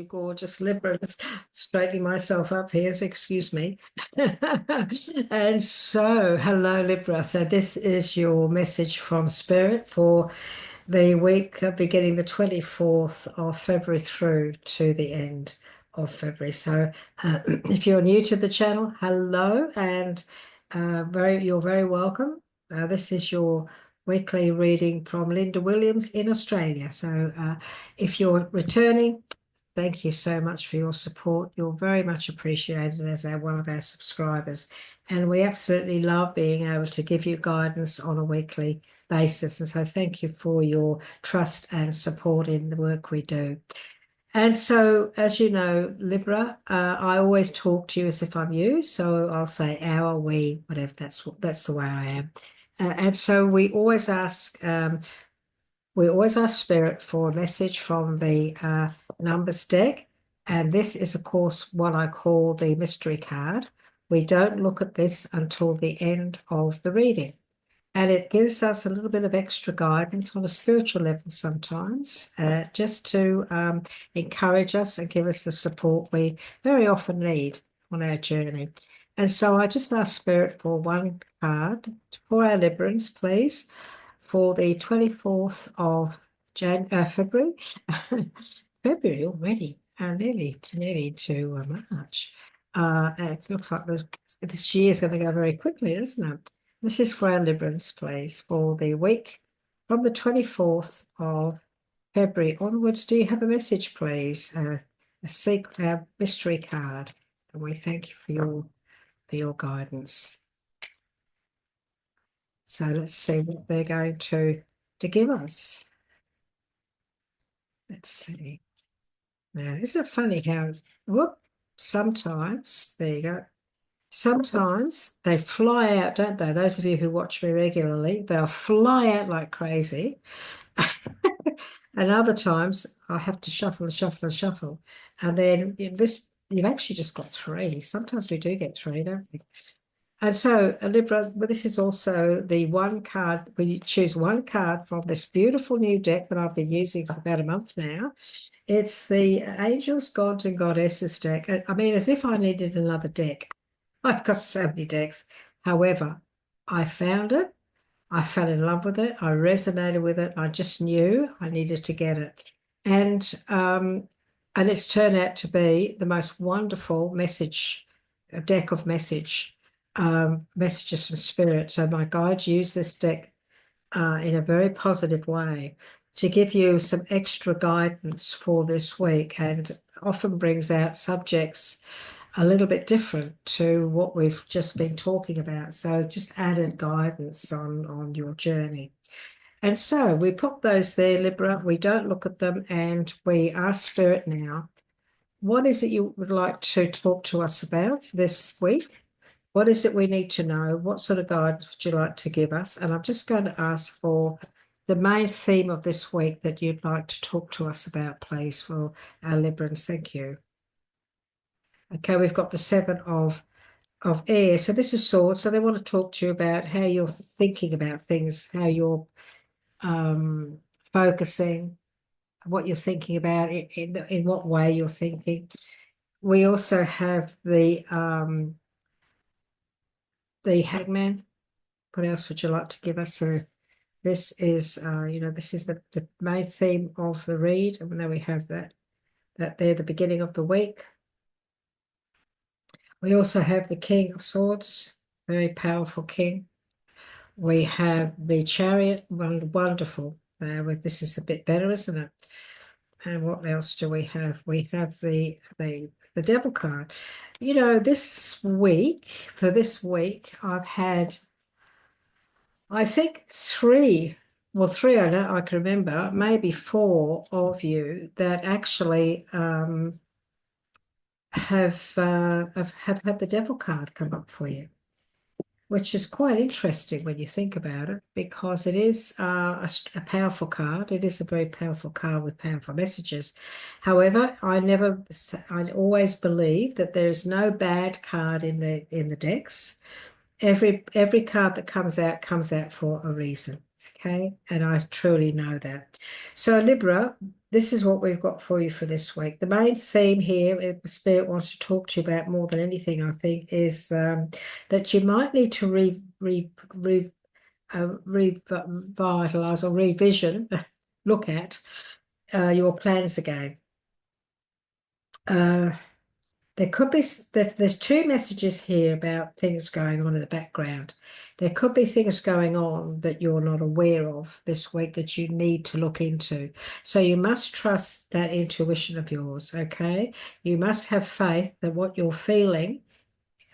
gorgeous Libra. Just straightening myself up here, so excuse me. And so, hello, Libra. So this is your message from Spirit for the week beginning the 24th of February through to the end of February. So if you're new to the channel, hello, and you're very welcome. This is your weekly reading from Linda Williams in Australia. So if you're returning, thank you so much for your support. You're very much appreciated as one of our subscribers. And we absolutely love being able to give you guidance on a weekly basis. And so thank you for your trust and support in the work we do. And so, as you know, Libra, I always talk to you as if I'm you. So I'll say our, we, whatever. That's the way I am. And so we always ask Spirit for a message from the numbers deck. And this is, of course, what I call the mystery card. We don't look at this until the end of the reading. And it gives us a little bit of extra guidance on a spiritual level sometimes, just to encourage us and give us the support we very often need on our journey. And so I just ask Spirit for one card for our Librans, please, for the 24th of February. February already, nearly to March. It looks like this year is going to go very quickly, isn't it? This is for our Librans, please, for the week from the 24th of February onwards. Do you have a message, please? A mystery card. And we thank you for your guidance. So let's see what they're going to give us. Let's see. Now, isn't it funny how, sometimes, there you go. Sometimes they fly out, don't they? Those of you who watch me regularly, they'll fly out like crazy. And other times I have to shuffle and shuffle and shuffle. And then you've actually just got three. Sometimes we do get three, don't we? And so, Libra, this is also the one card. We choose one card from this beautiful new deck that I've been using for about a month now. It's the Angels, Gods, and Goddesses deck. I mean, as if I needed another deck. I've got so many decks. However, I found it. I fell in love with it. I resonated with it. I just knew I needed to get it. And it's turned out to be the most wonderful deck of messages from Spirit. So my guides use this deck in a very positive way to give you some extra guidance for this week, and often brings out subjects a little bit different to what we've just been talking about. So just added guidance on your journey. And so we put those there, Libra. We don't look at them, and we ask Spirit now, what is it you would like to talk to us about this week? What is it we need to know? What sort of guidance would you like to give us? And I'm just going to ask for the main theme of this week that you'd like to talk to us about, please, for our Librans. Thank you. Okay, we've got the Seven of Air. So this is Swords. So they want to talk to you about how you're thinking about things, how you're focusing, what you're thinking about, in what way you're thinking. We also have the Hangman. What else would you like to give us? So this is, this is the main theme of the read. And now we have that they're the beginning of the week. We also have the King of Swords, very powerful king. We have the Chariot, wonderful. This is a bit better, isn't it? And what else do we have? We have the Devil card. You know, for this week, I've had, I think three I know I can remember, maybe four of you that actually have had the Devil card come up for you, which is quite interesting when you think about it, because it is a powerful card. It is a very powerful card with powerful messages. However, I always believe that there is no bad card in the decks. Every card that comes out for a reason. okay? And I truly know that. So Libra, this is what we've got for you for this week. The main theme here, Spirit wants to talk to you about more than anything, I think, is that you might need to revitalize or revision, look at your plans again. There could be, there's two messages here about things going on in the background. There could be things going on that you're not aware of this week that you need to look into. So you must trust that intuition of yours, okay? You must have faith that what you're feeling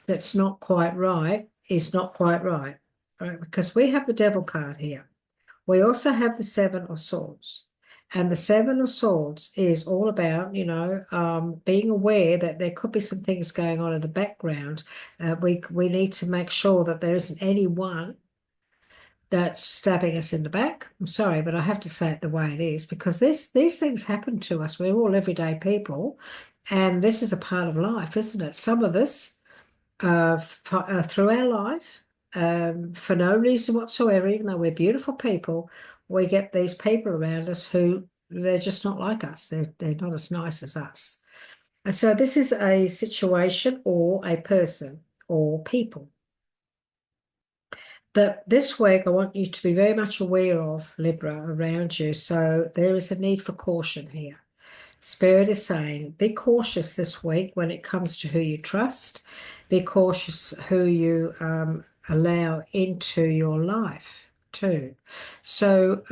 that's not quite right is not quite right, right? Because we have the devil card here. We also have the Seven of Swords. And the Seven of Swords is all about, being aware that there could be some things going on in the background. We need to make sure that there isn't anyone that's stabbing us in the back. I'm sorry, but I have to say it the way it is, because these things happen to us. We're all everyday people, and this is a part of life, isn't it? Some of us through our life, for no reason whatsoever, even though we're beautiful people, we get these people around us who they're just not like us. They're not as nice as us. And so this is a situation or a person or people that this week I want you to be very much aware of, Libra, around you. So there is a need for caution here. Spirit is saying, be cautious this week when it comes to who you trust. Be cautious who you allow into your life too. So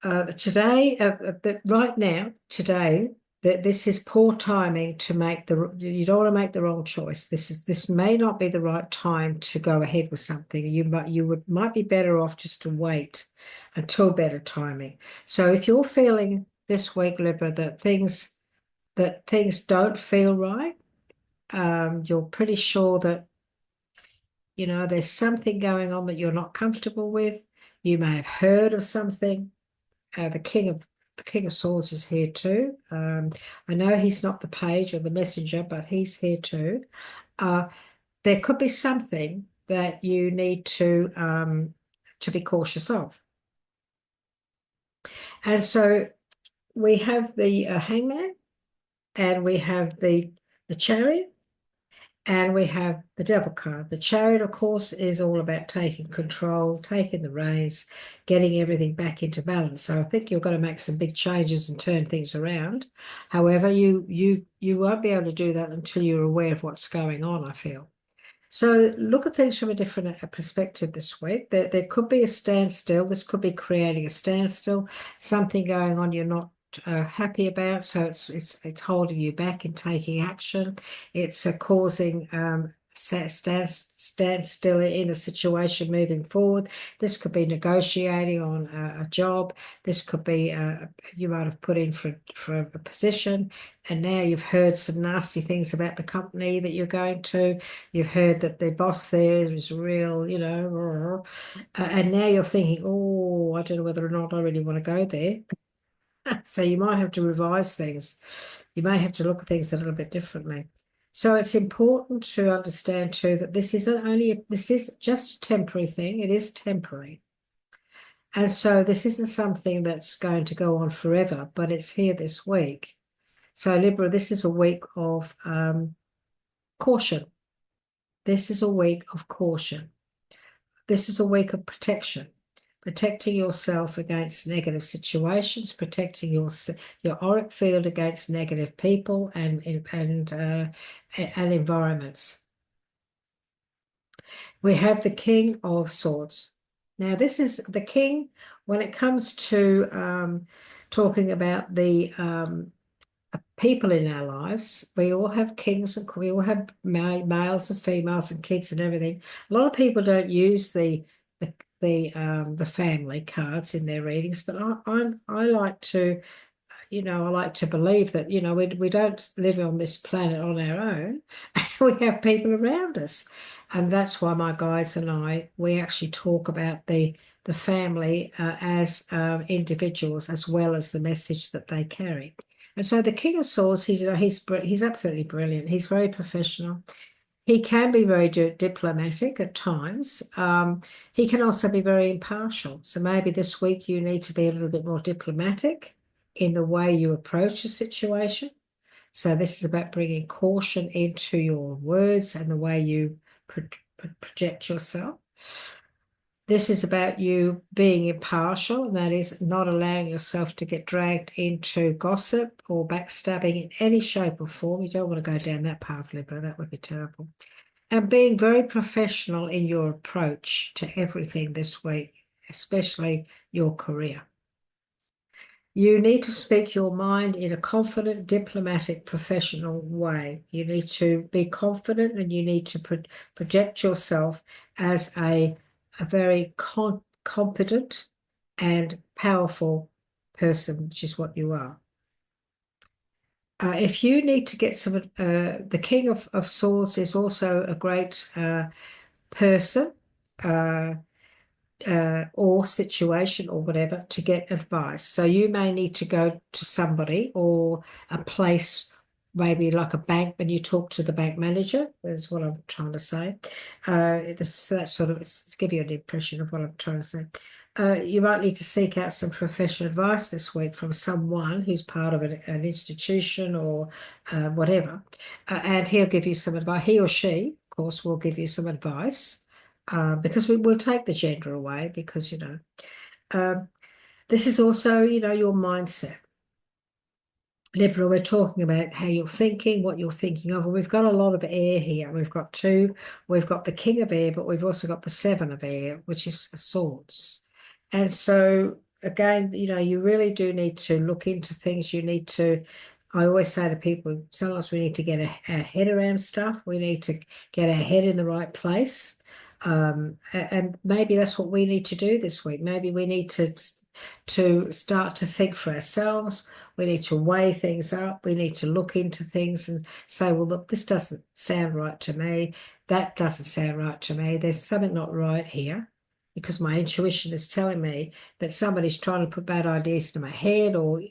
right now, today, that this is poor timing to make you don't want to make the wrong choice. This may not be the right time to go ahead with something. Might be better off just to wait until better timing. So if you're feeling this week, Libra, that things don't feel right, you're pretty sure that there's something going on that you're not comfortable with. You may have heard of something. The King of Swords is here too. I know he's not the page or the messenger, but he's here too. There could be something that you need to be cautious of. And so we have the Hangman, and we have the Chariot, and we have the Devil card. The Chariot, of course, is all about taking control, taking the reins, getting everything back into balance. So I think you're going to make some big changes and turn things around. However, you won't be able to do that until you're aware of what's going on, I feel. So look at things from a different perspective this week. There could be a standstill. This could be creating a standstill, something going on you're not happy about. So it's holding you back in taking action. It's causing standstill in a situation moving forward. This could be negotiating on a job. This could be you might have put in for a position, and now you've heard some nasty things about the company that you're going to. You've heard that the boss there is real, and now you're thinking, oh, I don't know whether or not I really want to go there. So you might have to revise things. You may have to look at things a little bit differently. So it's important to understand too that this is just a temporary thing. It is temporary. And so this isn't something that's going to go on forever, but it's here this week. So Libra, this is a week of caution. This is a week of caution. This is a week of protection. Protecting yourself against negative situations, protecting your auric field against negative people and environments. We have the King of Swords. Now, this is the King when it comes to talking about the people in our lives. We all have kings and we all have males and females and kids and everything. A lot of people don't use the family cards in their readings, but I like to, I like to believe that we don't live on this planet on our own. We have people around us, and that's why my guides and we actually talk about the family as individuals as well as the message that they carry. And so the King of Swords, he's absolutely brilliant. He's very professional. He can be very diplomatic at times. He can also be very impartial. So maybe this week you need to be a little bit more diplomatic in the way you approach a situation. So this is about bringing caution into your words and the way you project yourself. This is about you being impartial, and that is not allowing yourself to get dragged into gossip or backstabbing in any shape or form. You don't want to go down that path, Libra. That would be terrible. And being very professional in your approach to everything this week, especially your career. You need to speak your mind in a confident, diplomatic, professional way. You need to be confident, and you need to project yourself as a very competent and powerful person, which is what you are. If you need to get some, the King of Swords is also a great person. Or situation or whatever to get advice. So you may need to go to somebody or a place, maybe like a bank, when you talk to the bank manager, is what I'm trying to say. So that sort of give you an impression of what I'm trying to say. You might need to seek out some professional advice this week from someone who's part of an institution or whatever, and he'll give you some advice. He or she, of course, will give you some advice. Because we will take the gender away, because, this is also, your mindset. Libra, we're talking about how you're thinking, what you're thinking of. And we've got a lot of air here. We've got the King of Air, but we've also got the Seven of Air, which is Swords. And so, again, you really do need to look into things. I always say to people, sometimes we need to get our head around stuff. We need to get our head in the right place. And maybe that's what we need to do this week. Maybe we need to start to think for ourselves. We need to weigh things up. We need to look into things and say, well, look, this doesn't sound right to me. That doesn't sound right to me. There's something not right here, because my intuition is telling me that somebody's trying to put bad ideas into my head, or,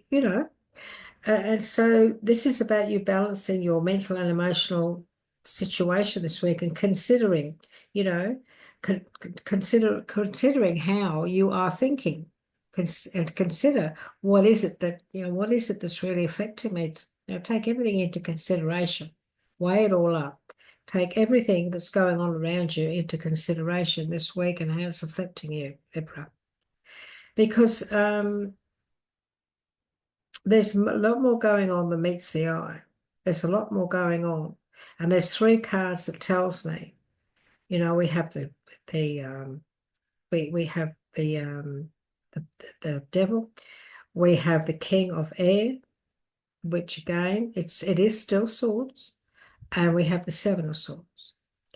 and so this is about you balancing your mental and emotional situation this week, and considering, considering how you are thinking, and consider what is it that's really affecting me. Take everything into consideration, weigh it all up, take everything that's going on around you into consideration this week and how it's affecting you, Libra. Because there's a lot more going on than meets the eye. There's a lot more going on. And there's three cards that tells me, we have we have the devil, we have the King of Air, which again, it is still swords, and we have the Seven of Swords.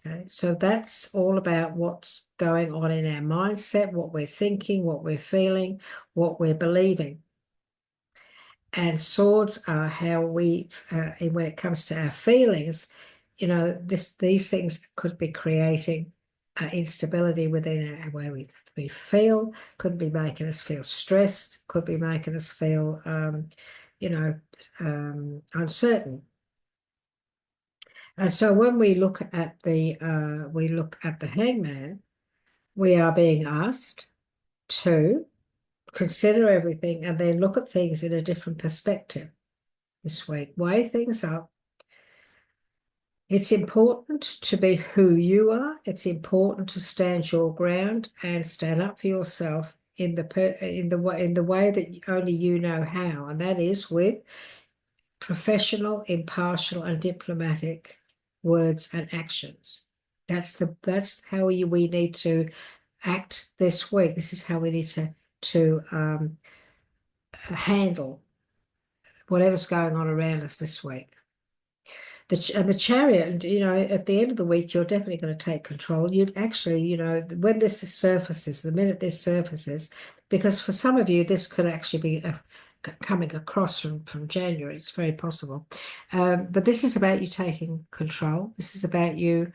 Okay, so that's all about what's going on in our mindset, what we're thinking, what we're feeling, what we're believing. And swords are how when it comes to our feelings, these things could be creating instability within our way we feel, could be making us feel stressed, could be making us feel, uncertain. And so when we look at the Hangman, we are being asked to consider everything and then look at things in a different perspective this week. Weigh things up. It's important to be who you are. It's important to stand your ground and stand up for yourself in the way that only you know how, and that is with professional, impartial, and diplomatic words and actions. That's how we need to act this week. This is how we need to handle whatever's going on around us this week. The Chariot, at the end of the week, you're definitely going to take control. You'd actually, when this surfaces, the minute this surfaces, because for some of you, this could actually be coming across from January. It's very possible. But this is about you taking control. This is about you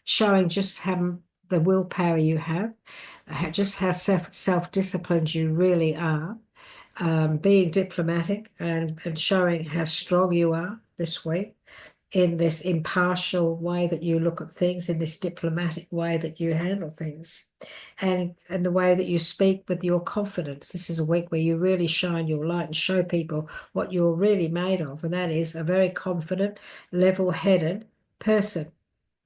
showing just how the willpower you have, just how self-disciplined you really are, being diplomatic and showing how strong you are this week. in this impartial way that you look at things, in this diplomatic way that you handle things, and the way that you speak with your confidence. This is a week where you really shine your light and show people what you're really made of, and that is a very confident, level-headed person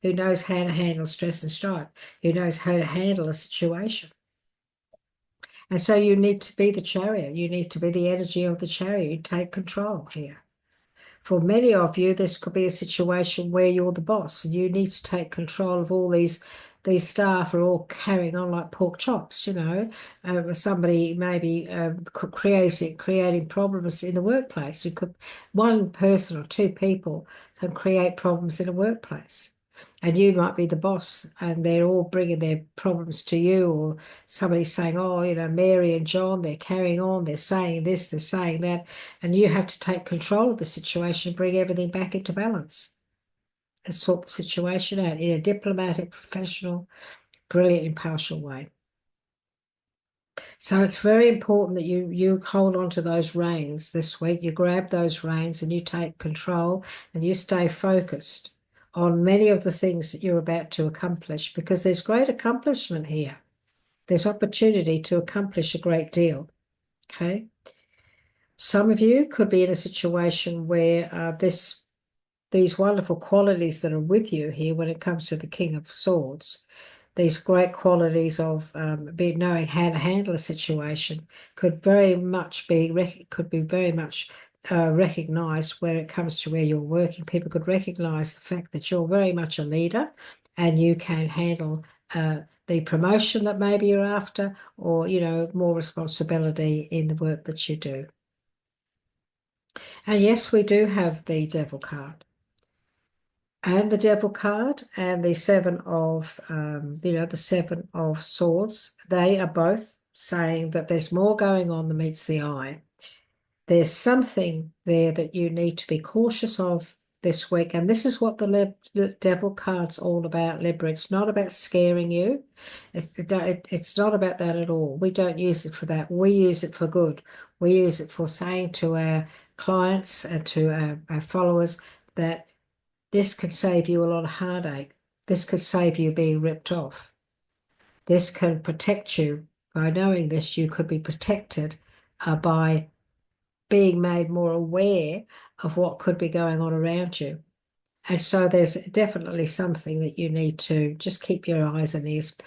who knows how to handle stress and strife, who knows how to handle a situation. And so you need to be the chariot. You need to be the energy of the chariot. You take control here. For many of you, this could be a situation where you're the boss and you need to take control of all these staff are all carrying on like pork chops, somebody maybe creating problems in the workplace. One person or two people can create problems in a workplace. And you might be the boss and they're all bringing their problems to you, or somebody's saying, oh, Mary and John, they're carrying on, they're saying this, they're saying that. And you have to take control of the situation, bring everything back into balance and sort the situation out in a diplomatic, professional, brilliant, impartial way. So it's very important that you hold on to those reins this week. You grab those reins and you take control and you stay focused on many of the things that you're about to accomplish, because there's great accomplishment here. There's opportunity to accomplish a great deal, okay? Some of you could be in a situation where these wonderful qualities that are with you here when it comes to the King of Swords, these great qualities of knowing how to handle a situation could very much recognized where it comes to where you're working. People could recognize the fact that you're very much a leader and you can handle the promotion that maybe you're after, or more responsibility in the work that you do. And yes, we do have the Devil card. And the Devil card and the Seven of, the Seven of Swords, they are both saying that there's more going on than meets the eye. There's something there that you need to be cautious of this week. And this is what the Devil card's all about, Libra. It's not about scaring you. It's not about that at all. We don't use it for that. We use it for good. We use it for saying to our clients and to our followers that this could save you a lot of heartache. This could save you being ripped off. This can protect you. By knowing this, you could be protected by being made more aware of what could be going on around you. And so there's definitely something that you need to just keep your eyes and ears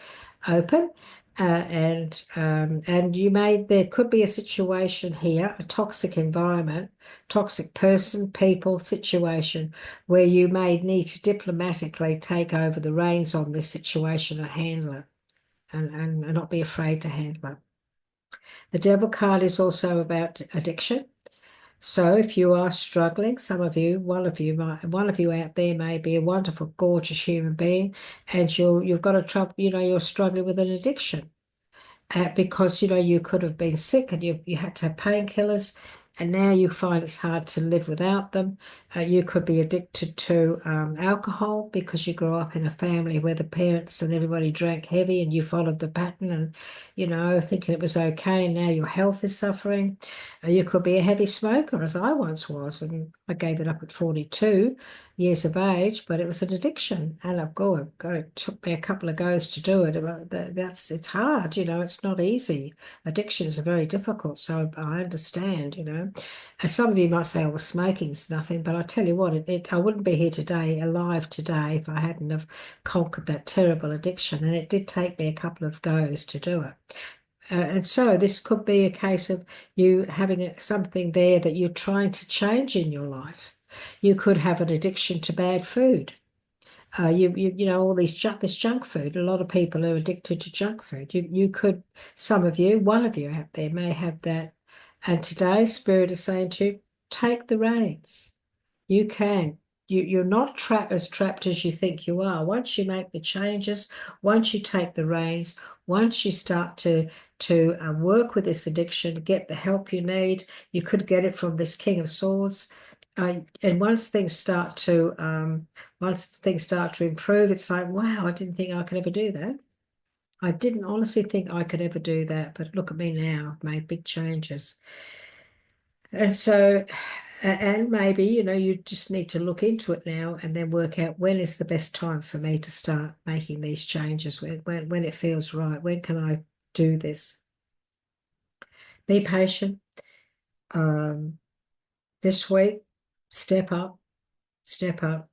open. And there could be a situation here, a toxic environment, toxic person, people, situation, where you may need to diplomatically take over the reins on this situation and handle it, and not be afraid to handle it. The Devil card is also about addiction. So if you are struggling, one of you out there may be a wonderful, gorgeous human being, and you've got a trouble, you're struggling with an addiction, because you could have been sick and you had to have painkillers, and now you find it's hard to live without them. You could be addicted to alcohol because you grew up in a family where the parents and everybody drank heavy and you followed the pattern and, thinking it was okay, and now your health is suffering. You could be a heavy smoker, as I once was, and I gave it up at 42 years of age, but it was an addiction, and it took me a couple of goes to do it. It's hard, it's not easy. Addictions are very difficult, so I understand, And some of you might say, "Oh, well, smoking's nothing," but I tell you what, I wouldn't be here today, alive today, if I hadn't have conquered that terrible addiction, and it did take me a couple of goes to do it. And so this could be a case of you having something there that you're trying to change in your life. You could have an addiction to bad food. All this junk food. A lot of people are addicted to junk food. One of you out there may have that. And today, Spirit is saying to you, take the reins. You can. You're not as trapped as you think you are. Once you make the changes, once you take the reins, once you start to work with this addiction, get the help you need, you could get it from this King of Swords. And once things start to improve, it's like, wow, I didn't think I could ever do that. I didn't honestly think I could ever do that, but look at me now. I've made big changes. And so And maybe, you just need to look into it now and then work out when is the best time for me to start making these changes, when it feels right. When can I do this? Be patient. This week, step up, step up.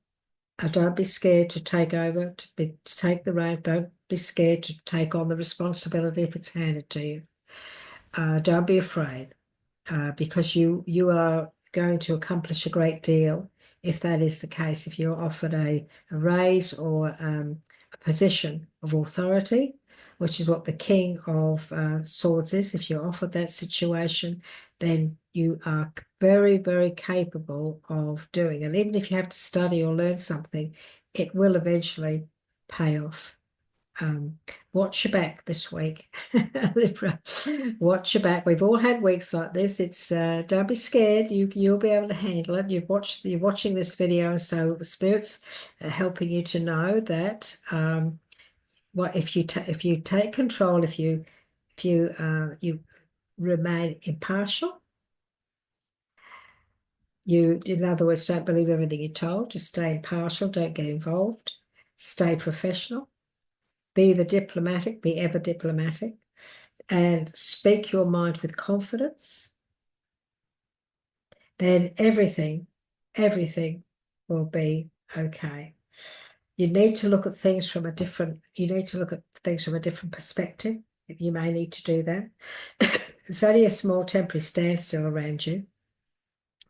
Don't be scared to take over, to take the reins. Don't be scared to take on the responsibility if it's handed to you. Don't be afraid. Because you are going to accomplish a great deal if that is the case. If you're offered a raise or a position of authority, which is what the King of Swords is, if you're offered that situation, then you are very, very capable of doing it. Even if you have to study or learn something, it will eventually pay off. Watch your back this week. Libra, watch your back. We've all had weeks like this. It's don't be scared. You'll be able to handle it. You're watching this video, so the spirits are helping you to know that what if you take control, if you remain impartial. In other words, don't believe everything you're told. Just stay impartial. Don't get involved. Stay professional. Be ever diplomatic, and speak your mind with confidence. Then everything will be okay. You need to look at things from a different perspective. You may need to do that. It's only a small temporary standstill around you,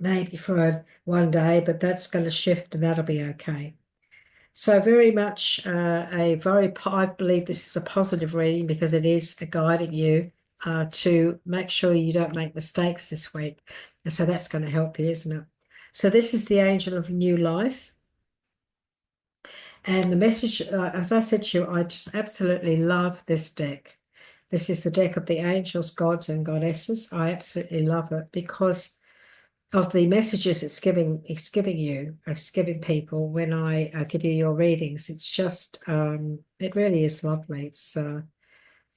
maybe for one day, but that's going to shift and that'll be okay. So very much I believe this is a positive reading because it is guiding you to make sure you don't make mistakes this week. And so that's going to help you, isn't it? So this is the Angel of New Life. And the message, as I said to you, I just absolutely love this deck. This is the deck of the angels, gods, and goddesses. I absolutely love it because of the messages it's giving people when I give you your readings. It's just it really is lovely.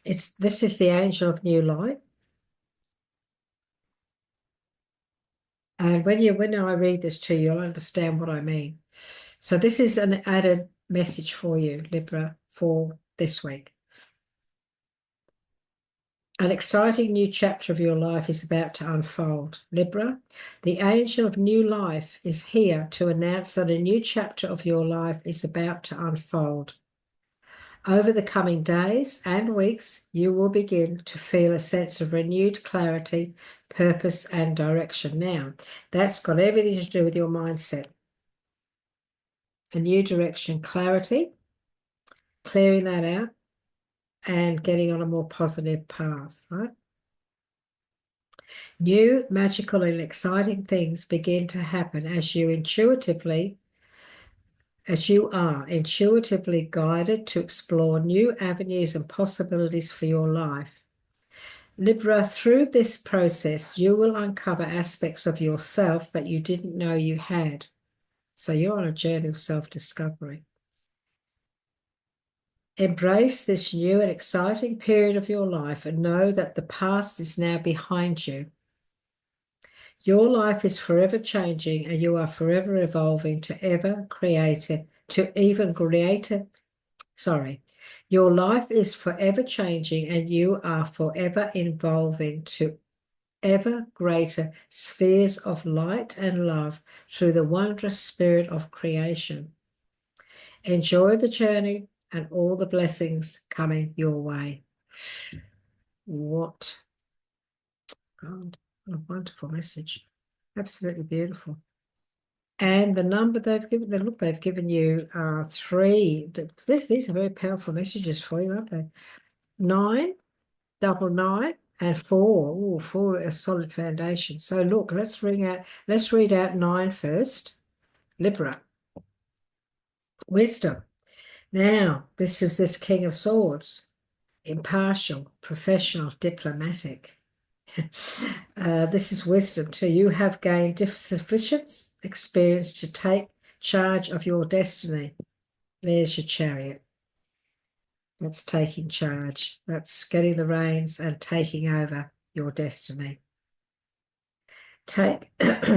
This is the Angel of New Light, and when I read this to you, you'll understand what I mean. So this is an added message for you, Libra, for this week. An exciting new chapter of your life is about to unfold. Libra, the Angel of New Life is here to announce that a new chapter of your life is about to unfold. Over the coming days and weeks, you will begin to feel a sense of renewed clarity, purpose, and direction. Now, that's got everything to do with your mindset. A new direction, clarity, clearing that out, and getting on a more positive path, right? New, magical, and exciting things begin to happen as you are intuitively guided to explore new avenues and possibilities for your life. Libra, through this process, you will uncover aspects of yourself that you didn't know you had. So you're on a journey of self-discovery. Embrace this new and exciting period of your life and know that the past is now behind you. Your life is forever changing and you are forever evolving Your life is forever changing and you are forever evolving to ever greater spheres of light and love through the wondrous spirit of creation. Enjoy the journey and all the blessings coming your way. What a wonderful message. Absolutely beautiful. And the number they've given you 3. These are very powerful messages for you, aren't they? 9, 99, and 4. Oh, 4 a solid foundation. So look, let's read out 9 first. Libra. Wisdom. Now, this is this King of Swords. Impartial, professional, diplomatic. This is wisdom too. You have gained sufficient experience to take charge of your destiny. There's your Chariot. That's taking charge. That's getting the reins and taking over your destiny. Take,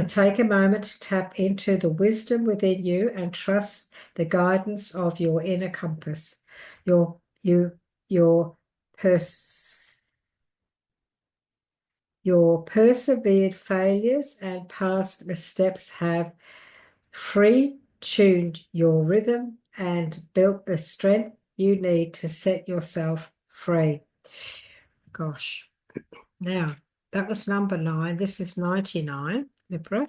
take a moment to tap into the wisdom within you and trust the guidance of your inner compass. Your your pers your persevered failures and past missteps have free tuned your rhythm and built the strength you need to set yourself free. Gosh. Now, that was number 9. This is 99, Libra.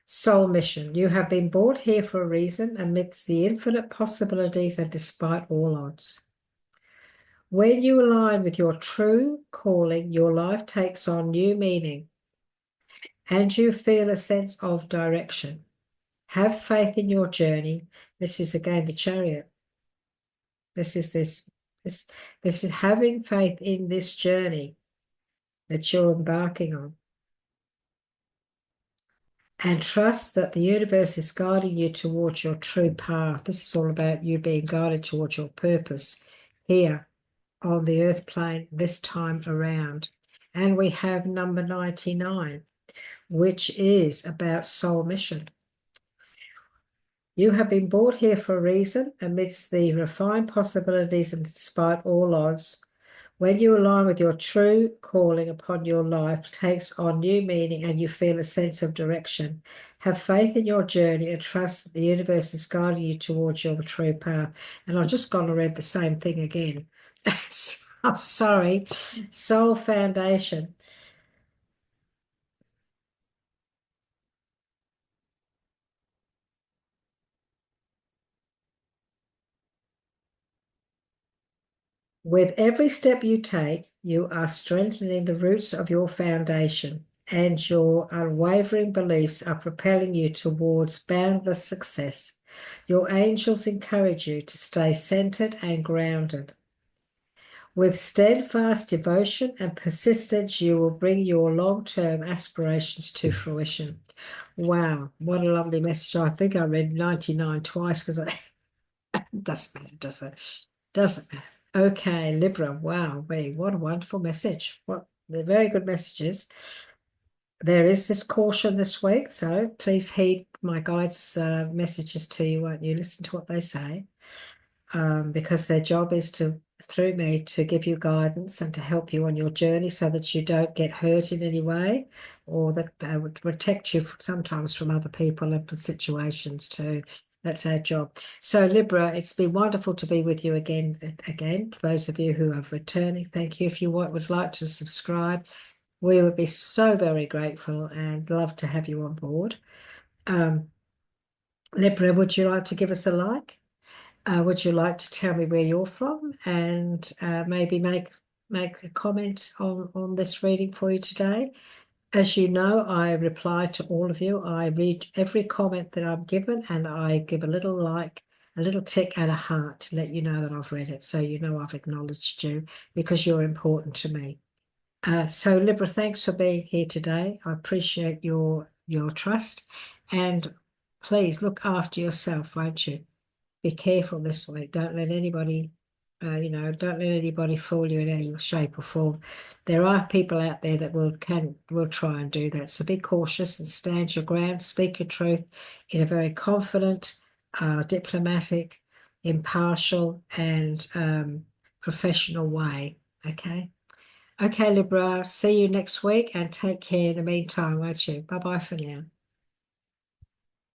Soul mission. You have been brought here for a reason amidst the infinite possibilities and despite all odds. When you align with your true calling, your life takes on new meaning and you feel a sense of direction. Have faith in your journey. This is again the Chariot. This is having faith in this journey that you're embarking on. And trust that the universe is guiding you towards your true path. This is all about you being guided towards your purpose here on the earth plane this time around. And we have number 99, which is about soul mission. You have been brought here for a reason amidst the refined possibilities and despite all odds. When you align with your true calling upon your life, takes on new meaning and you feel a sense of direction. Have faith in your journey and trust that the universe is guiding you towards your true path. And I've just gone and read the same thing again. I'm sorry. Soul Foundation. With every step you take, you are strengthening the roots of your foundation, and your unwavering beliefs are propelling you towards boundless success. Your angels encourage you to stay centered and grounded. With steadfast devotion and persistence, you will bring your long-term aspirations to fruition. Wow, what a lovely message. I think I read 99 twice because it doesn't matter, does it? Doesn't matter. Okay, Libra. Wow, what a wonderful message. They're very good messages. There is this caution this week, so please heed my guides' messages to you, won't you? Listen to what they say, because their job is to, through me, to give you guidance and to help you on your journey so that you don't get hurt in any way, or that would protect you sometimes from other people and from situations too. That's our job. So Libra, it's been wonderful to be with you again. For those of you who are returning, thank you. If you would like to subscribe, we would be so very grateful and love to have you on board. Libra, would you like to give us a like? Would you like to tell me where you're from and maybe make a comment on this reading for you today? As you know, I reply to all of you. I read every comment that I'm given and I give a little like, a little tick and a heart to let you know that I've read it. So you know I've acknowledged you because you're important to me. So Libra, thanks for being here today. I appreciate your trust and please look after yourself, won't you? Be careful this week. Don't let anybody, don't let anybody fool you in any shape or form. There are people out there that will try and do that. So be cautious and stand your ground. Speak your truth in a very confident, diplomatic, impartial, and professional way. Okay. Okay, Libra. See you next week and take care in the meantime, won't you? Bye bye for now.